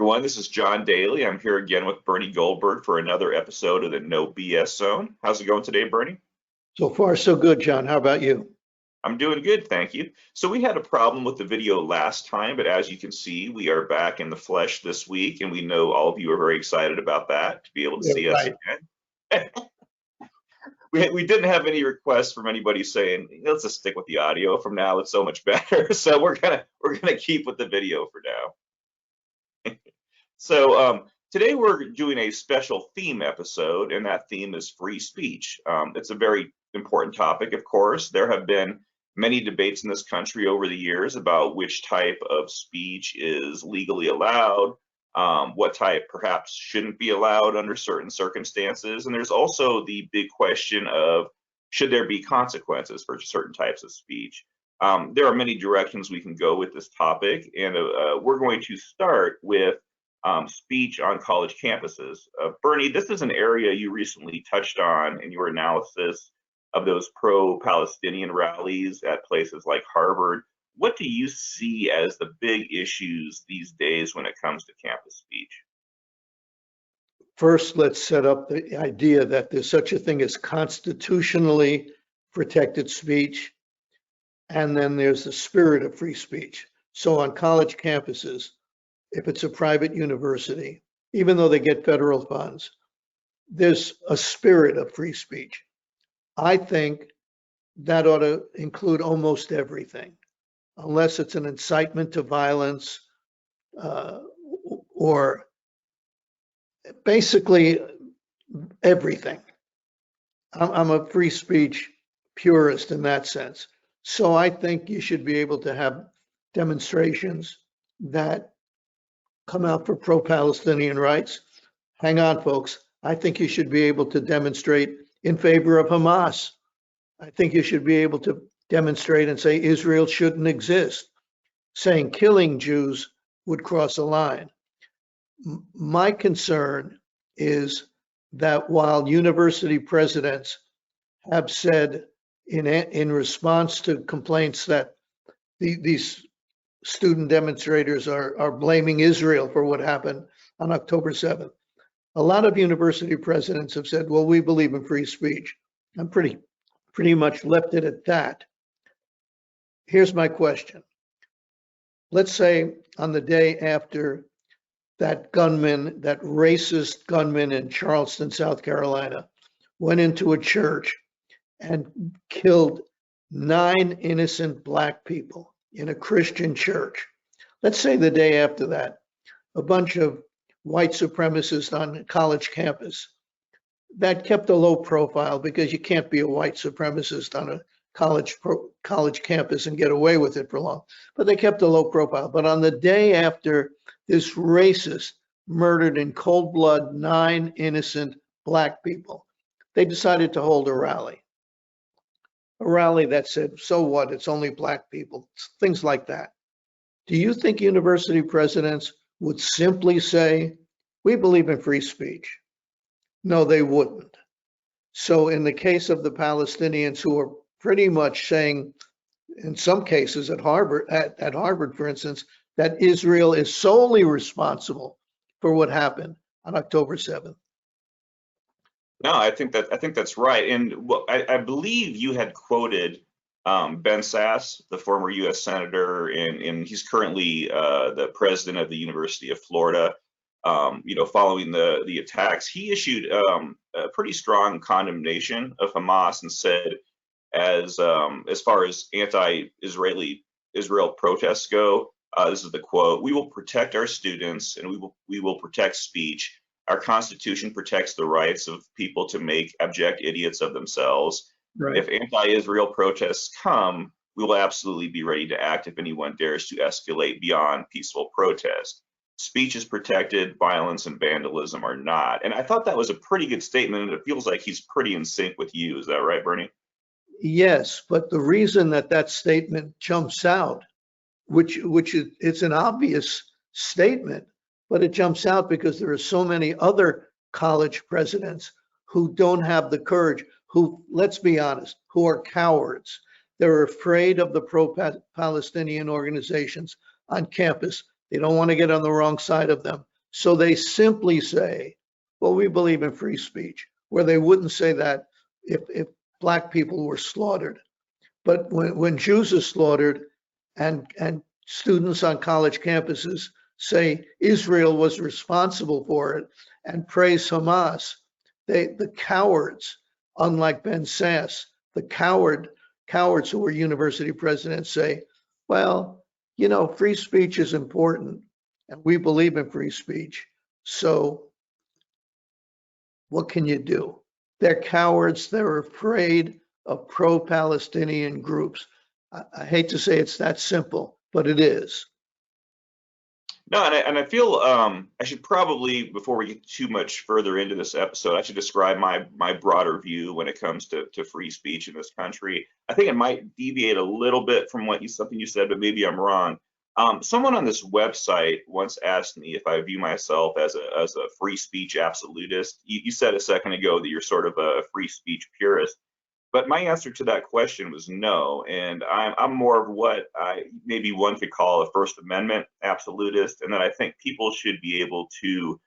everyone. This is John Daly. I'm here again with Bernie Goldberg for another episode of the No BS Zone. How's it going today, Bernie? So far, so good, John. How about you? I'm doing good, thank you. So we had a problem with the video last time, but as you can see, we are back in the flesh this week, and we know all of you are very excited about that, to be able to see us again. We didn't have any requests from anybody saying, let's just stick with the audio from now, it's so much better. So we're gonna keep with the video for now. So today we're doing a special theme episode, and that theme is free speech. It's a very important topic, of course. There have been many debates in this country over the years about which type of speech is legally allowed, what type perhaps shouldn't be allowed under certain circumstances. And there's also the big question of, should there be consequences for certain types of speech? There are many directions we can go with this topic, and we're going to start with speech on college campuses. Bernie, this is an area you recently touched on in your analysis of those pro-Palestinian rallies at places like Harvard. What do you see as the big issues these days when it comes to campus speech? First, let's set up the idea that there's such a thing as constitutionally protected speech, and then there's the spirit of free speech. So on college campuses, if it's a private university, even though they get federal funds, there's a spirit of free speech. I think that ought to include almost everything, unless it's an incitement to violence or basically everything. I'm a free speech purist in that sense. So I think you should be able to have demonstrations that come out for pro-Palestinian rights. Hang on, folks. I think you should be able to demonstrate in favor of Hamas. I think you should be able to demonstrate and say Israel shouldn't exist. Saying killing Jews would cross a line. My concern is that while university presidents have said in response to complaints that these student demonstrators are blaming Israel for what happened on October 7th. A lot of university presidents have said, well, we believe in free speech. I'm pretty much left it at that. Here's my question. Let's say on the day after that racist gunman in Charleston, South Carolina, went into a church and killed 9 innocent Black people in a Christian church. Let's say the day after that, a bunch of white supremacists on a college campus that kept a low profile, because you can't be a white supremacist on a college campus and get away with it for long, but they kept a low profile. But on the day after this racist murdered in cold blood 9 innocent Black people, they decided to hold a rally that said, so what, it's only Black people, things like that. Do you think university presidents would simply say, we believe in free speech? No, they wouldn't. So in the case of the Palestinians, who are pretty much saying, in some cases at Harvard, for instance, that Israel is solely responsible for what happened on October 7th. No, I think that's right. And I believe you had quoted Ben Sasse, the former U.S. Senator, and he's currently the president of the University of Florida. Following the attacks, he issued a pretty strong condemnation of Hamas and said, as far as Israel protests go, this is the quote: "We will protect our students, and we will protect speech. Our Constitution protects the rights of people to make abject idiots of themselves. Right. If anti-Israel protests come, we will absolutely be ready to act if anyone dares to escalate beyond peaceful protest. Speech is protected, violence and vandalism are not." And I thought that was a pretty good statement, and it feels like he's pretty in sync with you. Is that right, Bernie? Yes, but the reason that statement jumps out, which it's an obvious statement, but it jumps out because there are so many other college presidents who don't have the courage, who, let's be honest, who are cowards. They're afraid of the pro-Palestinian organizations on campus. They don't want to get on the wrong side of them. So they simply say, well, we believe in free speech, where they wouldn't say that if black people were slaughtered. But when Jews are slaughtered and students on college campuses say Israel was responsible for it and praise Hamas, the cowards, unlike Ben Sass, the cowards who were university presidents say, well, you know, free speech is important and we believe in free speech. So what can you do? They're cowards. They're afraid of pro-Palestinian groups. I hate to say it's that simple, but it is. No, and I feel I should probably, before we get too much further into this episode, I should describe my broader view when it comes to free speech in this country. I think it might deviate a little bit from something you said, but maybe I'm wrong. Someone on this website once asked me if I view myself as a free speech absolutist. You said a second ago that you're sort of a free speech purist. But my answer to that question was no, and I'm more of what maybe one could call a First Amendment absolutist, and that I think people should be able to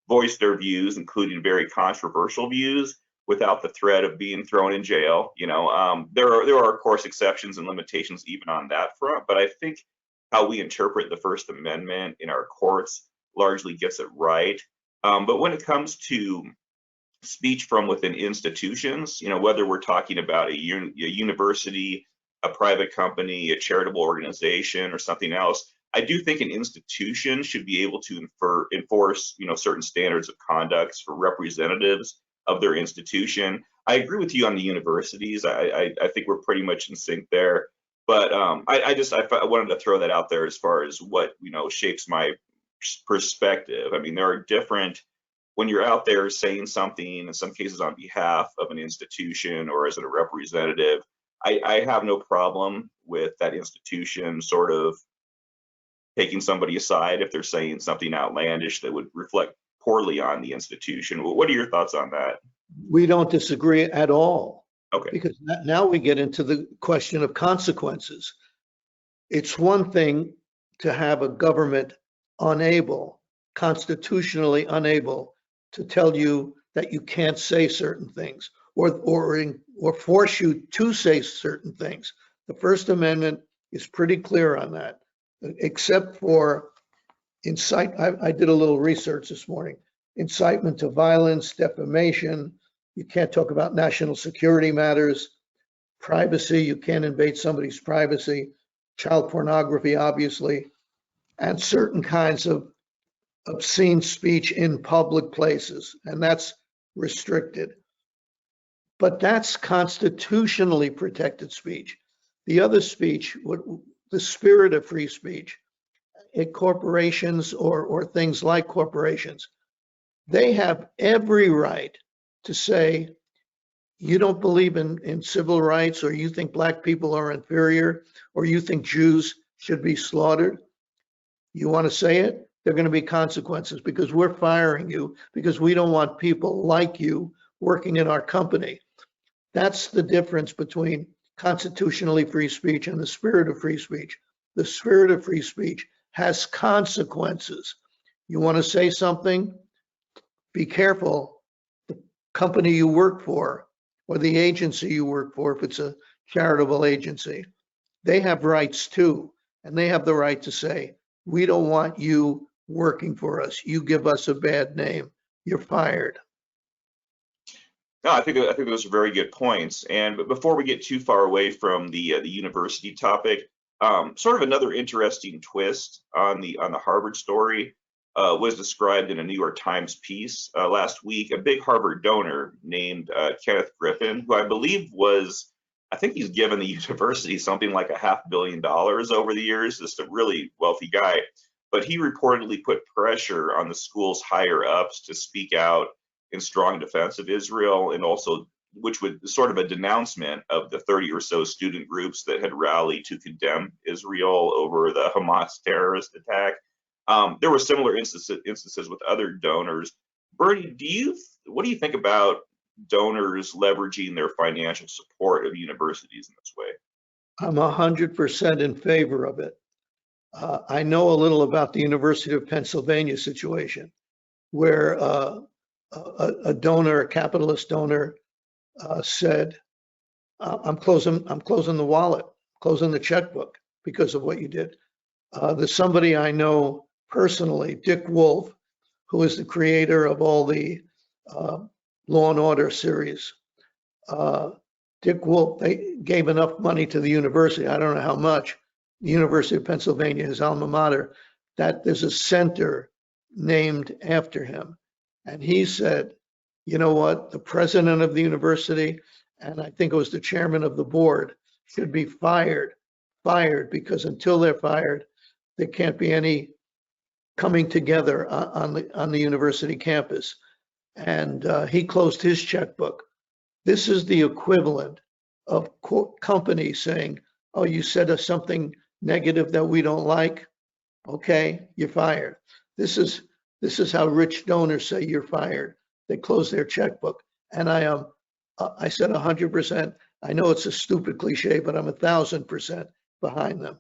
voice their views, including very controversial views, without the threat of being thrown in jail. There are of course exceptions and limitations even on that front, but I think how we interpret the First Amendment in our courts largely gets it right. But when it comes to speech from within institutions, whether we're talking about a university, a private company, a charitable organization, or something else, I do think an institution should be able to enforce, certain standards of conduct for representatives of their institution. I agree with you on the universities. I think we're pretty much in sync there. But I wanted to throw that out there as far as what, shapes my perspective. I mean, there are different, when you're out there saying something, in some cases on behalf of an institution or as a representative, I have no problem with that institution sort of taking somebody aside if they're saying something outlandish that would reflect poorly on the institution. What are your thoughts on that? We don't disagree at all. Okay. Because now we get into the question of consequences. It's one thing to have a government constitutionally unable to tell you that you can't say certain things or force you to say certain things. The First Amendment is pretty clear on that, except for I did a little research this morning. Incitement to violence, defamation. You can't talk about national security matters. Privacy, you can't invade somebody's privacy. Child pornography, obviously, and certain kinds of obscene speech in public places, and that's restricted. But that's constitutionally protected speech. The other speech, the spirit of free speech, corporations or things like corporations, they have every right to say, you don't believe in civil rights, or you think black people are inferior, or you think Jews should be slaughtered. You want to say it? There are going to be consequences because we're firing you because we don't want people like you working in our company. That's the difference between constitutionally free speech and the spirit of free speech. The spirit of free speech has consequences. You want to say something? Be careful. The company you work for or the agency you work for, if it's a charitable agency, they have rights too. And they have the right to say, we don't want you working for us. You give us a bad name. You're fired. No, I think those are very good points. But before we get too far away from the university topic, sort of another interesting twist on the Harvard story was described in a New York Times piece last week. A big Harvard donor named Kenneth Griffin, who I think he's given the university something like $500 million over the years, just a really wealthy guy. But he reportedly put pressure on the school's higher ups to speak out in strong defense of Israel, and also, which would sort of a denouncement of the 30 or so student groups that had rallied to condemn Israel over the Hamas terrorist attack. There were similar instances with other donors. Bernie, what do you think about donors leveraging their financial support of universities in this way? I'm 100% in favor of it. I know a little about the University of Pennsylvania situation. where a donor, a capitalist donor, said, I'm closing the wallet, closing the checkbook because of what you did. There's somebody I know personally, Dick Wolf, who is the creator of all the Law and Order series. Dick Wolf, they gave enough money to the university, I don't know how much, the University of Pennsylvania, his alma mater, that there's a center named after him. And he said, you know what, the president of the university, and I think it was the chairman of the board, should be fired, because until they're fired, there can't be any coming together on the university campus. And he closed his checkbook. This is the equivalent of companies saying, oh, you said something negative that we don't like. Okay, you're fired. This is how rich donors say you're fired. They close their checkbook. And I said 100%. I know it's a stupid cliche, but I'm 1,000% behind them.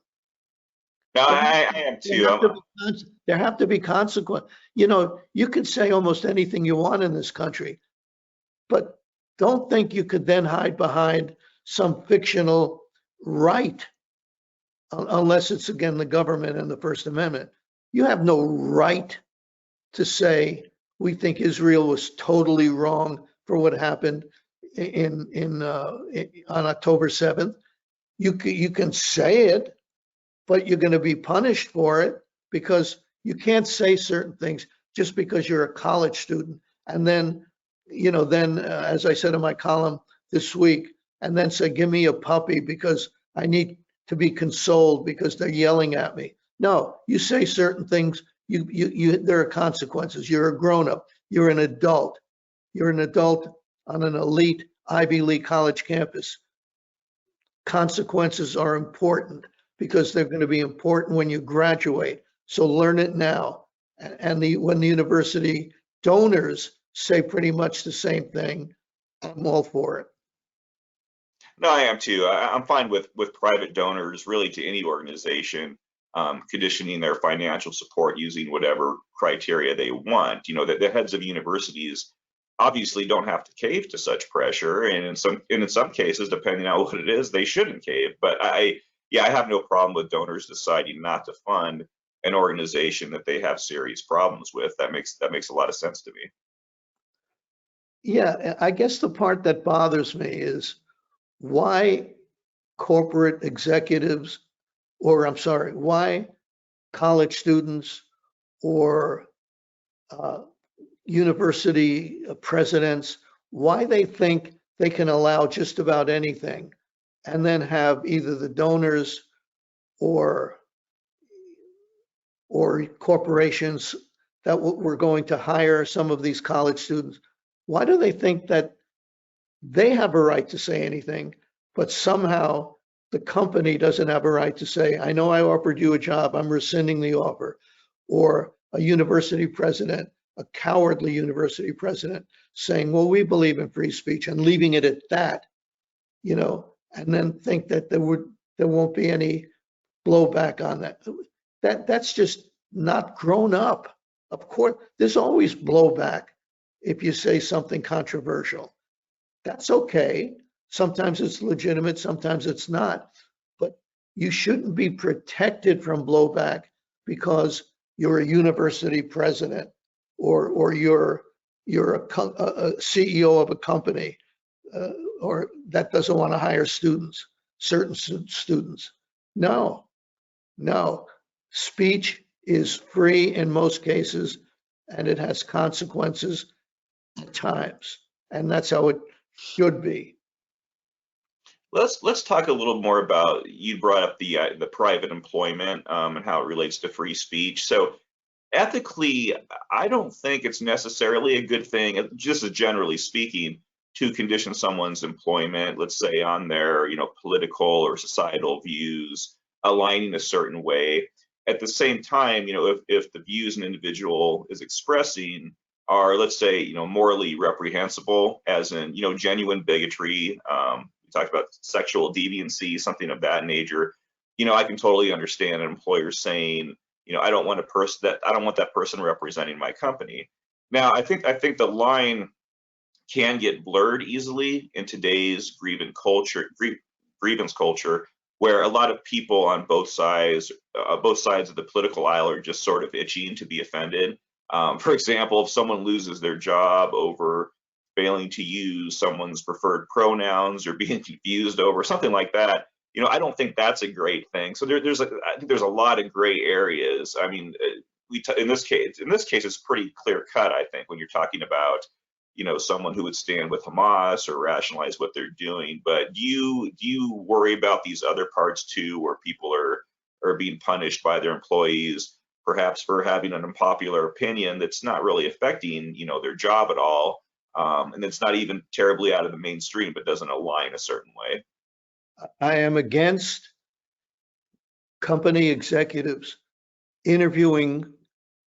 No, I am too. There have to be consequence. You know, you can say almost anything you want in this country, but don't think you could then hide behind some fictional right, unless it's again the government and the First Amendment. You have no right to say we think Israel was totally wrong for what happened on October 7th. You can say it, but you're going to be punished for it, because you can't say certain things just because you're a college student. And then, you know, as I said in my column this week, and then say, give me a puppy because I need to be consoled because they're yelling at me. No, you say certain things, there are consequences. You're a grown-up. You're an adult. You're an adult on an elite Ivy League college campus. Consequences are important because they're going to be important when you graduate. So learn it now. And when the university donors say pretty much the same thing, I'm all for it. No, I am too. I'm fine with private donors, really, to any organization, conditioning their financial support using whatever criteria they want. You know, that the heads of universities obviously don't have to cave to such pressure, and in some cases, depending on what it is, they shouldn't cave. But yeah, I have no problem with donors deciding not to fund an organization that they have serious problems with. That makes a lot of sense to me. Yeah, I guess the part that bothers me is why corporate executives, or I'm sorry, why college students or university presidents, why they think they can allow just about anything and then have either the donors or corporations that were going to hire some of these college students. Why do they think that they have a right to say anything, but somehow the company doesn't have a right to say, I know I offered you a job, I'm rescinding the offer? Or a university president, a cowardly university president, saying, well, we believe in free speech, and leaving it at that, you know, and then think that there won't be any blowback on that. That's just not grown up. Of course, there's always blowback if you say something controversial. That's okay. Sometimes it's legitimate, sometimes it's not. But you shouldn't be protected from blowback because you're a university president or you're a CEO of a company or that doesn't want to hire certain students. No. Speech is free in most cases, and it has consequences at times, and that's how it should be. Let's talk a little more about, you brought up the private employment and how it relates to free speech. So ethically, I don't think it's necessarily a good thing, just as generally speaking, to condition someone's employment, let's say on their, you know, political or societal views, aligning a certain way. At the same time, you know, if the views an individual is expressing are, let's say, you know, morally reprehensible, as in, you know, genuine bigotry, we talked about sexual deviancy, something of that nature, you know, I can totally understand an employer saying, you know, I don't want that person representing my company. Now, I think the line can get blurred easily in today's grievance culture, where a lot of people on both sides of the political aisle are just sort of itching to be offended. For example, if someone loses their job over failing to use someone's preferred pronouns or being confused over something like that, I don't think that's a great thing. So I think there's a lot of gray areas. I mean, in this case, it's pretty clear cut. I think when you're talking about someone who would stand with Hamas or rationalize what they're doing. But do you worry about these other parts too, where people are being punished by their employees, perhaps for having an unpopular opinion that's not really affecting their job at all, and it's not even terribly out of the mainstream, but doesn't align a certain way? I am against company executives interviewing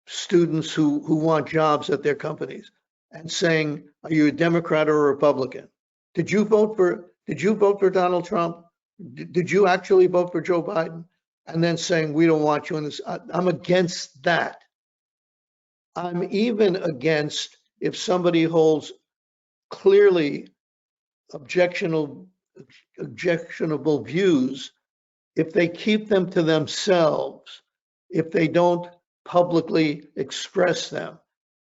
students who want jobs at their companies and saying, are you a Democrat or a Republican? Did you vote for Donald Trump? Did you actually vote for Joe Biden? And then saying, we don't want you in this. I'm against that. I'm even against if somebody holds clearly objectionable views, if they keep them to themselves, if they don't publicly express them.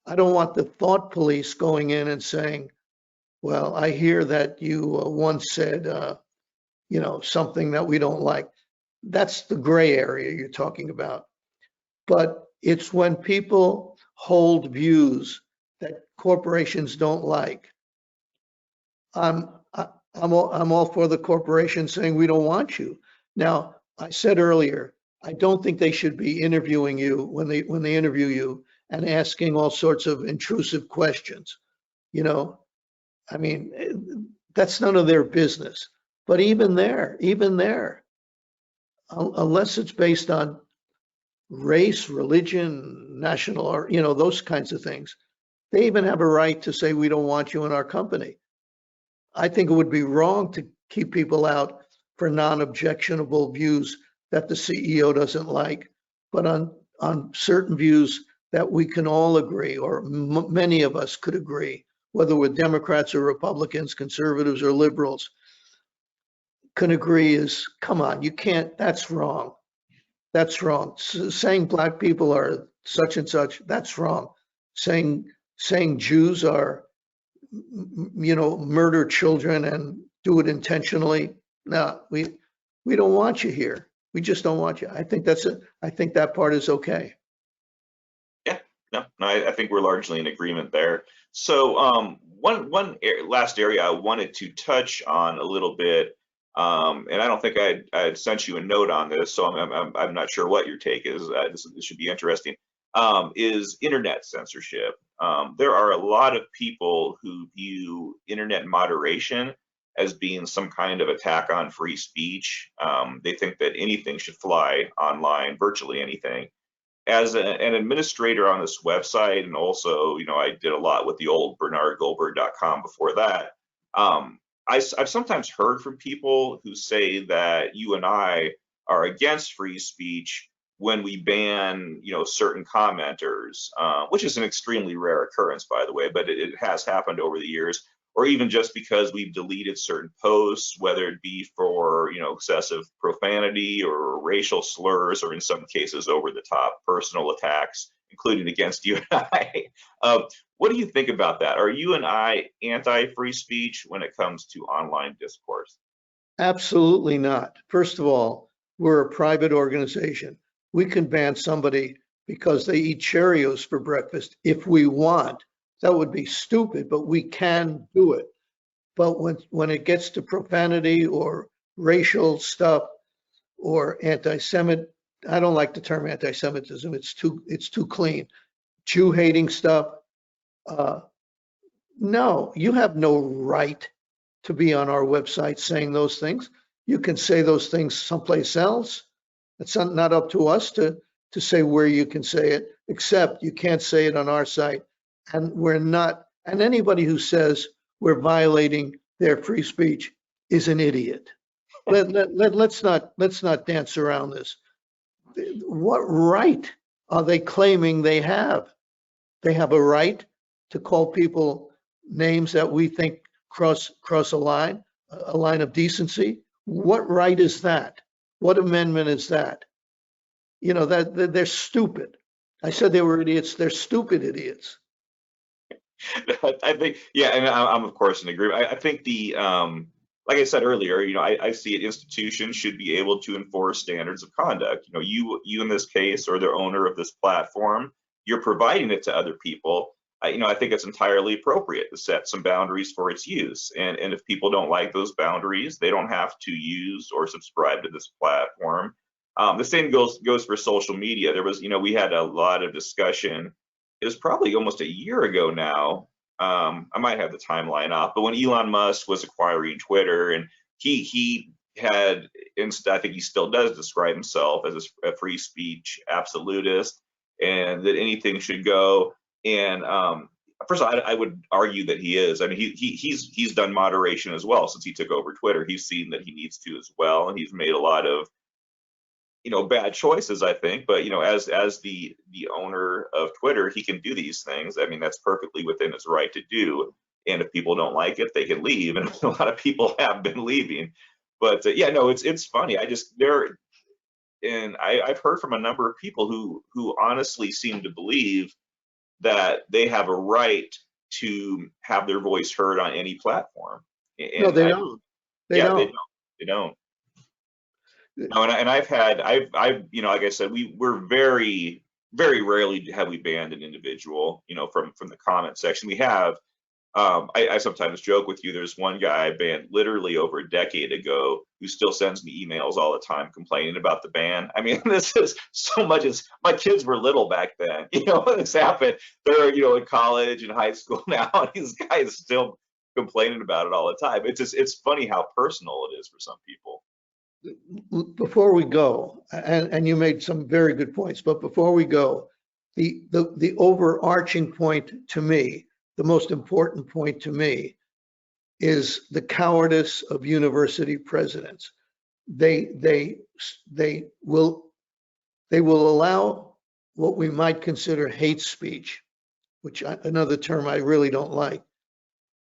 I don't want the thought police going in and saying, well, I hear that you once said, something that we don't like. That's the gray area you're talking about. But it's when people hold views that corporations don't like. I'm all for the corporation saying we don't want you. Now, I said earlier, I don't think they should be interviewing you when they interview you and asking all sorts of intrusive questions. I mean, that's none of their business. But even there, unless it's based on race, religion, national, or those kinds of things, they even have a right to say we don't want you in our company. I think it would be wrong to keep people out for non-objectionable views that the CEO doesn't like, but on certain views that we can all agree, or many of us could agree, whether we're Democrats or Republicans, conservatives or liberals, can agree is, come on, you can't, that's wrong. That's wrong. Saying black people are such and such, that's wrong. Saying Jews are, murder children and do it intentionally. No, we don't want you here. We just don't want you. I think I think that part is okay. Yeah, no, I think we're largely in agreement there. So last area I wanted to touch on a little bit, and I don't think I'd sent you a note on this, so I'm not sure what your take is. This should be interesting. Is internet censorship. There are a lot of people who view internet moderation as being some kind of attack on free speech. They think that anything should fly online, virtually anything. As an administrator on this website, and also, I did a lot with the old Goldberg.com before that. I've sometimes heard from people who say that you and I are against free speech when we ban, certain commenters, which is an extremely rare occurrence, by the way, but it has happened over the years, or even just because we've deleted certain posts, whether it be for, excessive profanity or racial slurs, or in some cases over the top personal attacks, including against you and I. What do you think about that? Are you and I anti-free speech when it comes to online discourse? Absolutely not. First of all, we're a private organization. We can ban somebody because they eat Cheerios for breakfast if we want. That would be stupid, but we can do it. But when it gets to profanity or racial stuff or anti-Semit, I don't like the term anti-Semitism. It's too clean. Jew hating stuff. No, you have no right to be on our website saying those things. You can say those things someplace else. It's not up to us to say where you can say it, except you can't say it on our site. And we're not, and anybody who says we're violating their free speech is an idiot. Let's not dance around this. What right are they claiming they have? They have a right to call people names that we think cross a line of decency. What right is that? What amendment is that? You know, that they're stupid. I said they were idiots. They're stupid idiots. I think, yeah, and I'm of course in agreement. I think like I said earlier, I see it, institutions should be able to enforce standards of conduct. You in this case, or the owner of this platform, you're providing it to other people. I think it's entirely appropriate to set some boundaries for its use. And if people don't like those boundaries, they don't have to use or subscribe to this platform. The same goes for social media. There was, we had a lot of discussion. It was probably almost a year ago now. I might have the timeline off, but when Elon Musk was acquiring Twitter, and he had, I think he still does describe himself as a free speech absolutist, and that anything should go. And first of all, I would argue that he is. I mean, he's done moderation as well since he took over Twitter. He's seen that he needs to as well, and he's made a lot of bad choices, I think. But as the owner of Twitter, he can do these things. I mean, that's perfectly within his right to do. And if people don't like it, they can leave. And a lot of people have been leaving. But yeah, no, it's funny. I've heard from a number of people who honestly seem to believe that they have a right to have their voice heard on any platform. And No, they don't. They don't. They don't. No, and I've like I said, we're very, very rarely have we banned an individual, from the comment section. We have, I sometimes joke with you, there's one guy I banned literally over a decade ago who still sends me emails all the time complaining about the ban. I mean, this is so much as my kids were little back then, when this happened. They're, in college and high school now, and these guys still complaining about it all the time. It's funny how personal it is for some people. Before we go, and you made some very good points, but before we go, the overarching point to me, the most important point to me, is the cowardice of university presidents. They will allow what we might consider hate speech, which another term I really don't like.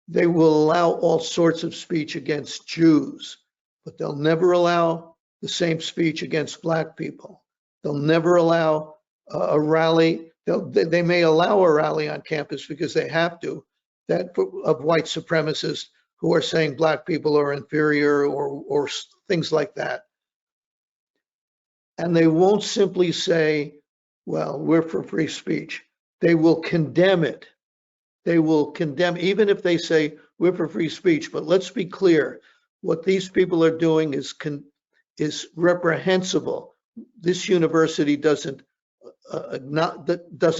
They will allow all sorts of speech against Jews, but they'll never allow the same speech against Black people. They'll never allow a rally. They may allow a rally on campus because they have to, of white supremacists who are saying Black people are inferior or things like that. And they won't simply say, well, we're for free speech. They will condemn it. They will condemn, even if they say we're for free speech. But let's be clear, what these people are doing is reprehensible. This university doesn't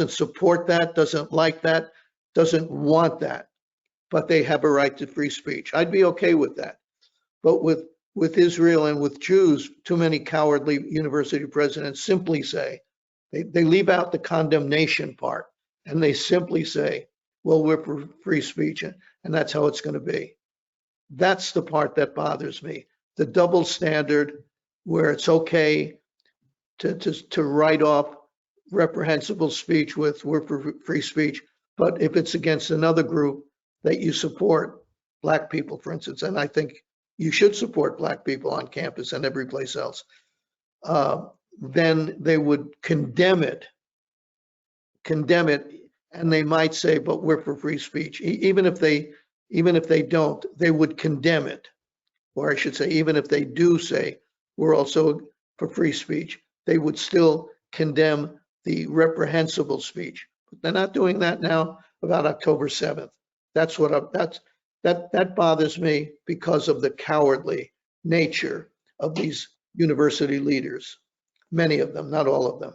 support that, doesn't like that, doesn't want that, but they have a right to free speech. I'd be okay with that. But with Israel and with Jews, too many cowardly university presidents simply say, they leave out the condemnation part, and they simply say, well, we're for free speech, and that's how it's going to be. That's the part that bothers me. The double standard where it's okay to write off reprehensible speech with we're for free speech, but if it's against another group that you support, Black people, for instance, and I think you should support Black people on campus and every place else, then they would condemn it, and they might say, but we're for free speech. Even if they don't, they would condemn it. Or I should say, even if they do say we're also for free speech, they would still condemn the reprehensible speech. But they're not doing that now about October 7th. That bothers me because of the cowardly nature of these university leaders. Many of them, not all of them.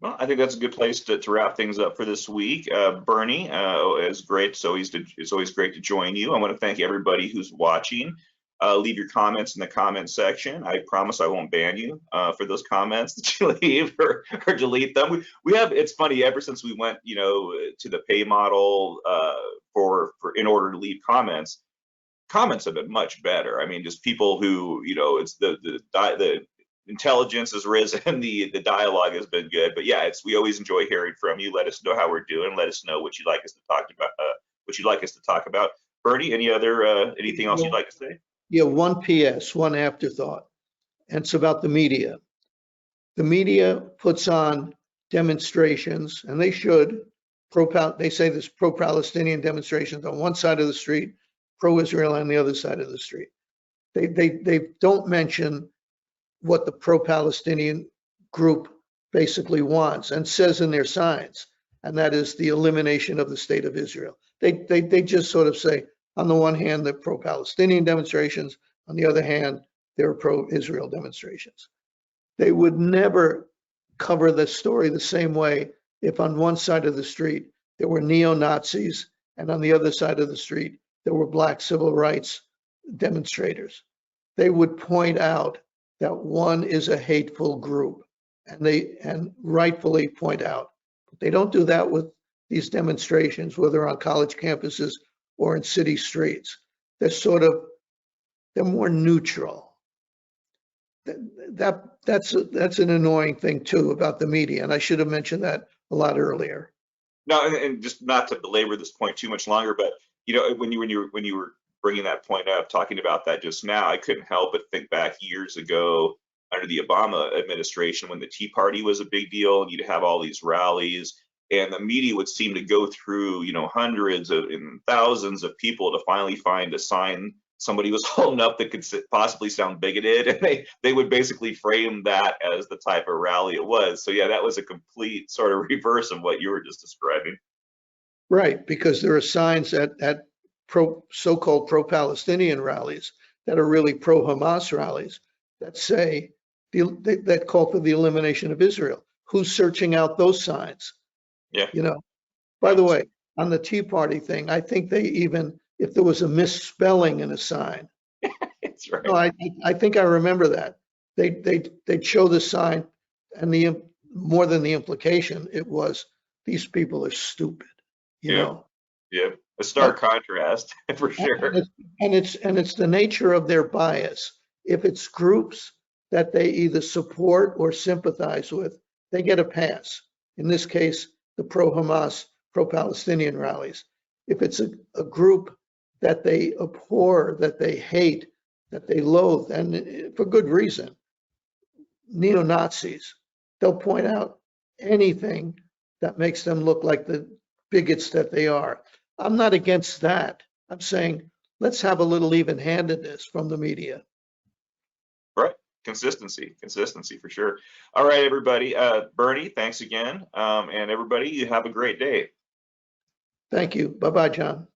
Well, I think that's a good place to wrap things up for this week. Bernie, it's great. It's always great to join you. I want to thank everybody who's watching. Leave your comments in the comment section. I promise I won't ban you for those comments that you leave or delete them. We have, it's funny, ever since we went, to the pay model for in order to leave comments have been much better. I mean, just people who, it's the intelligence has risen, the dialogue has been good. But yeah, we always enjoy hearing from you. Let us know how we're doing. Let us know what you'd like us to talk about. Bernie, anything else you'd like to say? Yeah, one PS, one afterthought, and it's about the media. The media puts on demonstrations, and they should. They say there's pro-Palestinian demonstrations on one side of the street, pro-Israel on the other side of the street. They don't mention what the pro-Palestinian group basically wants and says in their signs, and that is the elimination of the state of Israel. They just sort of say, on the one hand, they're pro-Palestinian demonstrations, on the other hand, they're pro-Israel demonstrations. They would never cover the story the same way if on one side of the street there were neo-Nazis and on the other side of the street there were black civil rights demonstrators. They would point out that one is a hateful group, and rightfully point out. But they don't do that with these demonstrations, whether on college campuses or in city streets. They're more neutral. That's an annoying thing too about the media, and I should have mentioned that a lot earlier. No, and just not to belabor this point too much longer, but when you were bringing that point up, talking about that just now, I couldn't help but think back years ago under the Obama administration when the Tea Party was a big deal, and you'd have all these rallies, and the media would seem to go through hundreds and thousands of people to finally find a sign somebody was holding up that could possibly sound bigoted, and they would basically frame that as the type of rally it was. So yeah, that was a complete sort of reverse of what you were just describing. Right, because there are signs at so-called pro-Palestinian rallies that are really pro-Hamas rallies that say that call for the elimination of Israel. Who's searching out those signs? Yeah. By the way, on the Tea Party thing, I think they even, if there was a misspelling in a sign, that's right. No, I think I remember that. They'd show the sign, and more than the implication, it was these people are stupid. Yeah, a stark contrast for sure. And it's the nature of their bias. If it's groups that they either support or sympathize with, they get a pass. In this case, the pro-Hamas, pro-Palestinian rallies. If it's a group that they abhor, that they hate, that they loathe, and for good reason, neo-Nazis, they'll point out anything that makes them look like the bigots that they are. I'm not against that. I'm saying let's have a little even-handedness from the media. Right. Consistency for sure. All right, everybody. Bernie, thanks again. And everybody, you have a great day. Thank you. Bye-bye, John.